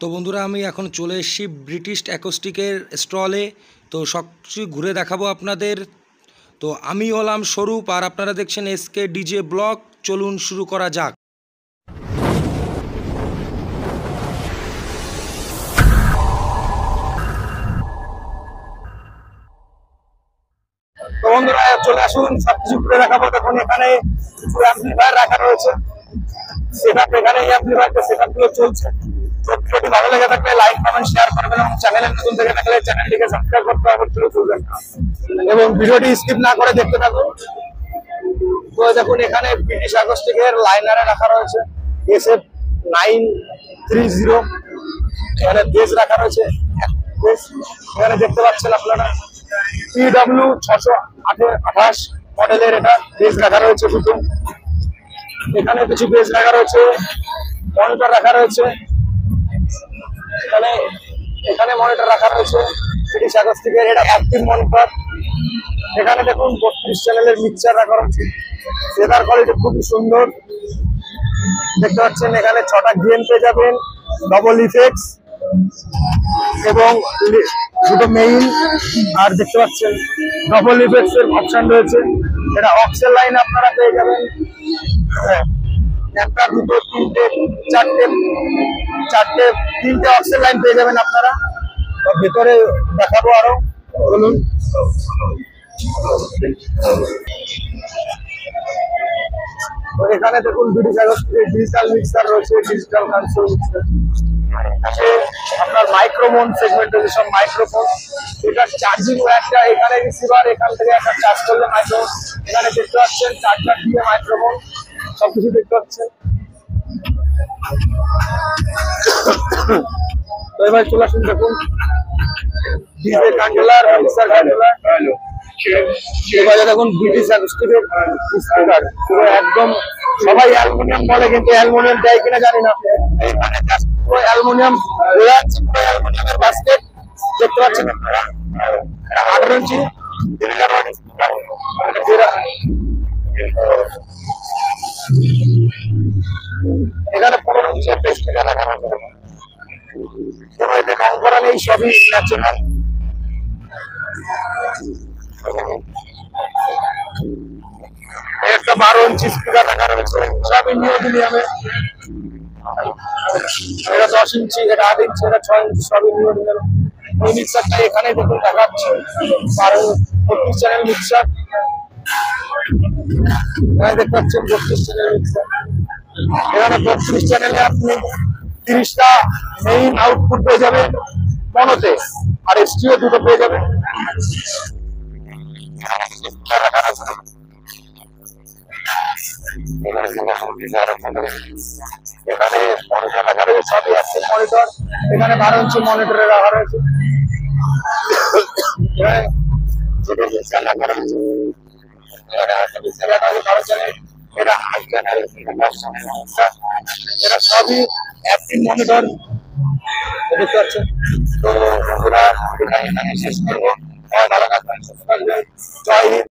তো বন্ধুরা আমি এখন চলে এসেছি ব্রিটিশ অ্যাকোস্টিকের স্টলে। তো সব কিছু ঘুরে দেখাবো আপনাদের। তো আমি হলাম স্বরূপ আর আপনারা দেখছেন এসকে ডিজে ব্লগ। চলুন শুরু করা যাক। তো বন্ধুরা চলে আসুন, সবকিছু ঘুরে দেখাবো। দেখুন এখানে কিছু অ্যাম্পলিফায়ার রাখা রয়েছে, সেটআপ এখানে এই অ্যাম্পলিফায়ারটা সেটআপ গুলো চলছে। তো ভিডিওটি ভালো লেগে থাকলে লাইক কমেন্ট শেয়ার করবেন এবং চ্যানেলে নতুন থেকে থাকলে চ্যানেলটিকে সাবস্ক্রাইব করতে অবশ্যই ভুলবেন না এবং ভিডিওটি স্কিপ না করে দেখতে থাকুন। তো দেখুন এখানে ব্রিটিশ অ্যাকোস্টিকের লাইনারে রাখা রয়েছে SF930। এখানে বেস রাখা রয়েছে, এখানে দেখতে পাচ্ছেন আপনারা PW628 মডেলের এটা বেস রাখা রয়েছে দুটো। এখানে কিছু বেস রাখা রয়েছে, মনিটর রাখা রয়েছে, এখানে মনিটর রাখা রয়েছে ব্রিটিশ অ্যাকোস্টিকের, এটা অ্যাক্টিভ মনিটর। এখানে দেখুন 32 চ্যানেলের মিক্সার রাখা রয়েছে, সেটার কোয়ালিটি খুবই সুন্দর দেখতে পাচ্ছেন। এখানে 6টা গেইন পেয়ে যাবেন, ডবল ইফেক্টস এবং দুটো মেইন, আর দেখতে পাচ্ছেন ডবল ইফেক্টস এর অপশন রয়েছে। এটা অক্সেল লাইন আপনারা পেয়ে যাবেন, একটা দুটো তিনটে তিনটে অক্সেল লাইন পেয়ে যাবেন আপনারা। তো ভেতরে দেখাবো আরো, বলুন। তো এখানে দেখুন ব্রিটিশ অ্যাকোস্টিকের ডিজিটাল মিক্সার রয়েছে, ডিজিটাল কনসোল মিক্সার। আপনার মাইক্রোফোন সেগমেন্টাইজেশন মাইক্রোফোন, এটা চার্জিং একটা, এখানে রিসিভার, এখান থেকে একটা চার্জ করলে মাইক্রোফোন। এখানে দেখতে পাচ্ছেন চার্জার দিয়ে মাইক্রোফোন, সবকিছু দেখতে পাচ্ছেন। তো এবার চলে আসুন, দেখুন ডিজে কন্ট্রোলার, মিক্সার কন্ট্রোলার। এবারে দেখুন ব্রিটিশ অ্যাকোস্টিকের স্পিকার, পুরো একদম সবাই অ্যালুমিনিয়াম বলে, কিন্তু অ্যালুমিনিয়াম দেয় কিনা জানি না। এখানে জাস্ট পুরো অ্যালুমিনিয়াম দেওয়া আছে, পুরো অ্যালুমিনিয়ামের বাস্কেট দেখতে পাচ্ছেন আপনারা। 18 ইঞ্চি এখানে 15 ইঞ্চি একটা স্পিকার রাখা আছে। রং করা নেই, সবই ন্যাচারাল। একটা 12 ইঞ্চি স্পিকার রাখা রয়েছে, সবই নিউডিলিয়ামে। এটা 10 ইঞ্চি, এটা 8 ইঞ্চি, এটা 6 ইঞ্চি, সবই নিউডিলিয়াম। এই মিক্সারটা এখানে দেখুন দেখাচ্ছি, 32 চ্যানেল মিক্সার। এখানে দেখতে পাচ্ছেন 32 চ্যানেল মিক্সার। এখানে 32 চ্যানেলে আপনি 30টা মেইন আউটপুট পেয়ে যাবেন মনোতে, আর স্টিরিও দুটো পেয়ে যাবেন। এখানে মনিটর রাখা রয়েছে, সবই আছে মনিটর। এখানে 12 ইঞ্চি মনিটরে রাখা রয়েছে। এটা সবই অ্যাক্টিভ মনিটর দেখতে পাচ্ছেন। তো এখানে শেষ করবো। ভালো থাকবেন, জয় হিন্দ।